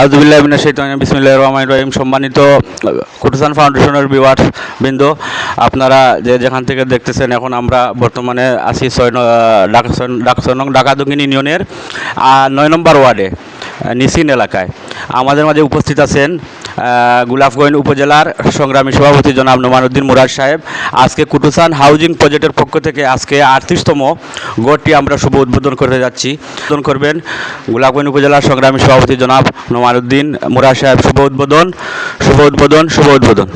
আউযুবিল্লাহি মিনাশ শাইতানির বিসমিল্লাহির রহমানির রহিম। সম্মানিত কুটুসান ফাউন্ডেশনের ভিউয়ার্স বৃন্দ, আপনারা যে যেখান থেকে দেখতেছেন, এখন আমরা বর্তমানে আছি ঢাকা দক্ষিণ ইউনিয়নের 9 নম্বর ওয়ার্ডে নিসিন এলাকায়। আমাদের মাঝে উপস্থিত আছেন গোলাপগঞ্জ উপজেলার সংগ্রামী সভাপতি জনাব নোমানুদ্দিন মুরাদ সাহেব। আজকে কুটুসান হাউজিং প্রজেক্টের পক্ষ থেকে আজকে 38তম গড়টি আমরা শুভ উদ্বোধন করতে যাচ্ছি। উদ্বোধন করবেন গোলাপগঞ্জ উপজেলার সংগ্রামী সভাপতি জনাব নোমানুদ্দিন মুরাদ সাহেব। শুভ উদ্বোধন, শুভ উদ্বোধন, শুভ উদ্বোধন।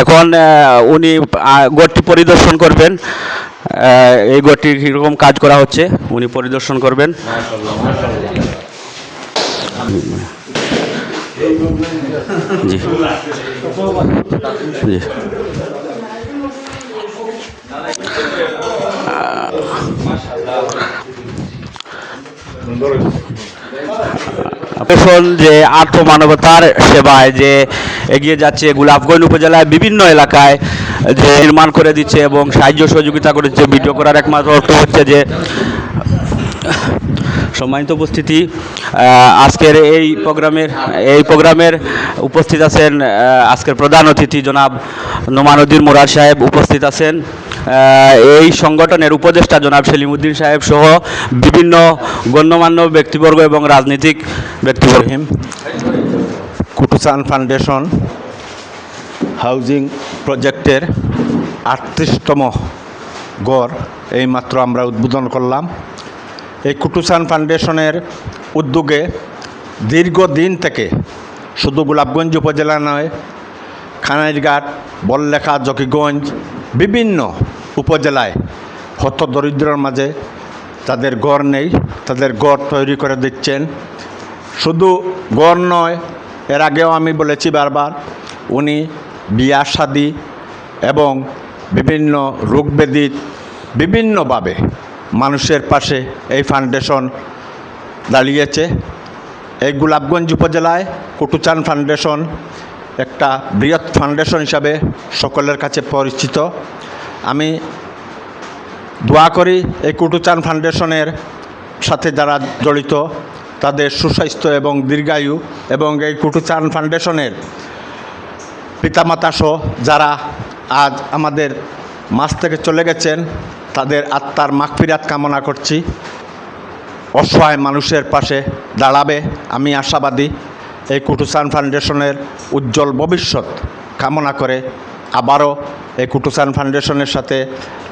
এখন উনি গড়টি পরিদর্শন করবেন, এই গড়টি কীরকম কাজ করা হচ্ছে উনি পরিদর্শন করবেন। জি জি। যে আত্মমানবতার সেবায় যে এগিয়ে যাচ্ছে, গোলাপগঞ্জ উপজেলায় বিভিন্ন এলাকায় যে নির্মাণ করে দিচ্ছে এবং সাহায্য সহযোগিতা করেছে। ভিডিও করার একমাত্র অর্থ হচ্ছে যে সম্মানিত উপস্থিতি, আজকের এই প্রোগ্রামের উপস্থিত আছেন আজকের প্রধান অতিথি জনাব নোমানুদ্দিন মুরাদ সাহেব, উপস্থিত আছেন এই সংগঠনের উপদেষ্টা জনাব সেলিমউদ্দিন সাহেব সহ বিভিন্ন গণ্যমান্য ব্যক্তিবর্গ এবং রাজনৈতিক ব্যক্তিবর্গ। কুটুসান ফাউন্ডেশন হাউজিং প্রজেক্টের 38তম গড় এইমাত্র আমরা উদ্বোধন করলাম। এই কুটুসান ফাউন্ডেশনের উদ্যোগে দীর্ঘদিন থেকে শুধু গোলাপগঞ্জ উপজেলা নয়, খানাইরঘাট, বড়লেখা, জকিগঞ্জ বিভিন্ন উপজেলায় হতদরিদ্রের মাঝে তাদের ঘর নেই, তাদের ঘর তৈরি করে দিচ্ছেন। শুধু ঘর নয়, এর আগেও আমি বলেছি বারবার, উনি বিয়া শাদী এবং বিভিন্ন রোগ ব্যাধি বিভিন্নভাবে মানুষের পাশে এই ফাউন্ডেশন দাঁড়িয়েছে। এই গোলাপগঞ্জ উপজেলায় কুটুসান ফাউন্ডেশন একটা বৃহৎ ফাউন্ডেশন হিসাবে সকলের কাছে পরিচিত। আমি দোয়া করি এই কুটুসান ফাউন্ডেশনের সাথে যারা জড়িত তাদের সুস্বাস্থ্য এবং দীর্ঘায়ু, এবং এই কুটুসান ফাউন্ডেশনের পিতামাতা সহ যারা আজ আমাদের মাঝ থেকে চলে গেছেন তাদের আত্মার মাগফিরাত কামনা করছি। অসহায় মানুষের পাশে দাঁড়াবে আমি আশাবাদী। এই কুটুসান ফাউন্ডেশনের উজ্জ্বল ভবিষ্যৎ কামনা করে আবারও এই কুটুসান ফাউন্ডেশনের সাথে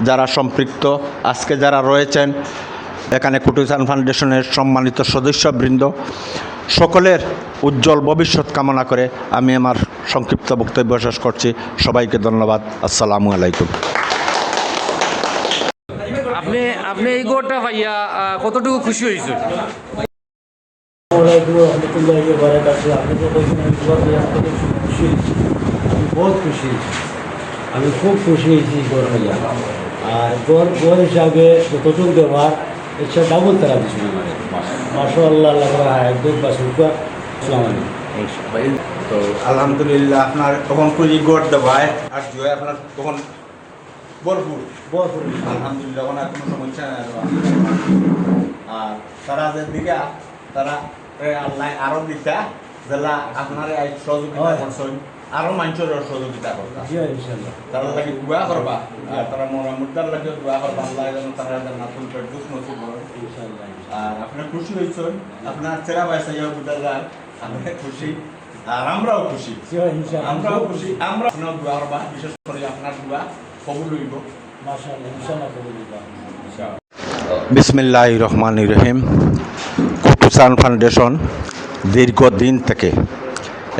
যারা সম্পৃক্ত আজকে যারা রয়েছেন এখানে কুটুসান ফাউন্ডেশনের সম্মানিত সদস্যবৃন্দ সকলের উজ্জ্বল ভবিষ্যৎ কামনা করে আমি আমার সংক্ষিপ্ত বক্তব্য শেষ করছি। সবাইকে ধন্যবাদ। আসসালামু আলাইকুম। আপনি এই গোটা ভাইয়া কতটুকু খুশি হয়েছে? আমি বহুত খুশি, আমি খুব খুশি হয়েছি গড় ভাইয়া। আর গড় হিসাবে যতটুকু ব্যবহার এটা ডাবল তারা কিছু মানে মাশাআল্লাহ একদম বাসুকা। তো আলহামদুলিল্লাহ আপনার তখন খুঁজি গড় দেওয়ায় আর জয় আপনার তখন ভরপুর আলহামদুলিল্লাহ, কোনো সমস্যা নেই। আর তারা যে দিকে তারা আল্লাহ আরো দিতা জেলা আপনার সহযোগিতা করছেন, আরো মানুষের সহযোগিতা করবা, তারা লাগে দোয়া করবা, আর তারা মুদ্রার লাগে দোয়া করবা আল্লাহ যেন তারা নতুন দুঃখ নসিব করেন ইনশাআল্লাহ। আর আপনি খুশি হয়েছেন, আপনার চেরা পয়সা বুঝার আপনি খুশি, আর আমরাও খুশি, আমরাও খুশি। আমরা আপনার দোয়া করবা, বিশেষ করে আপনার দোয়া কবুল হইব মাশাআল্লাহ, ইনশাআল্লাহ কবুল হইব ইনশাআল্লাহ। বিসমিল্লাহির রহমানির রহিম। কুটুসান ফাউন্ডেশন দীর্ঘদিন থেকে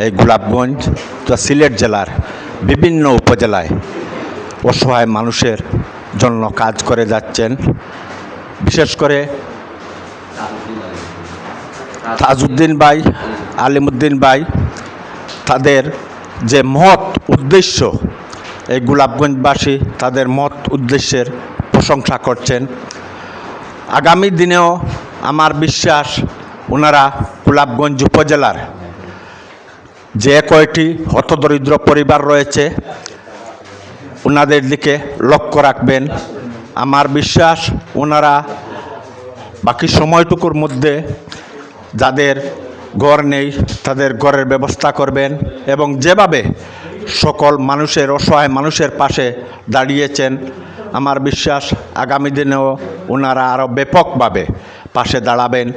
এই গোলাপগঞ্জ তথা সিলেট জেলার বিভিন্ন উপজেলায় অসহায় মানুষের জন্য কাজ করে যাচ্ছেন। বিশেষ করে তাজউদ্দিন ভাই, আলিমউদ্দিন ভাই, তাদের যে মহৎ উদ্দেশ্য, এই গোলাপগঞ্জবাসী তাদের মহৎ উদ্দেশ্যের প্রশংসা করছেন। আগামী দিনেও আমার বিশ্বাস ওনারা গোলাপগঞ্জ উপজেলার যে কয়টি হতদরিদ্র পরিবার রয়েছে ওনাদের দিকে লক্ষ্য রাখবেন আমার বিশ্বাস ওনারা বাকি সময়টুকুর মধ্যে যাদের ঘর নেই তাদের ঘরের ব্যবস্থা করবেন এবং যেভাবে সকল মানুষের অসহায় মানুষের পাশে দাঁড়িয়েছেন আমার বিশ্বাস আগামী দিনেও ওনারা আরও ব্যাপকভাবে পাশে দাঁড়াবেন।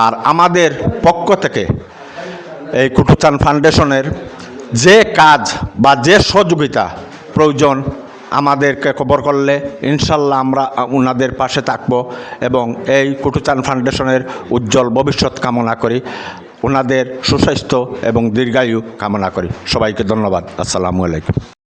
আর আমাদের পক্ষ থেকে এই কুটুচান ফাউন্ডেশনের যে কাজ বা যে সহযোগিতা প্রয়োজন আমাদেরকে খবর করলে ইনশাল্লাহ আমরা ওনাদের পাশে থাকব এবং এই কুটুচান ফাউন্ডেশনের উজ্জ্বল ভবিষ্যৎ কামনা করি, ওনাদের সুস্বাস্থ্য এবং দীর্ঘায়ু কামনা করি। সবাইকে ধন্যবাদ। আসসালামু আলাইকুম।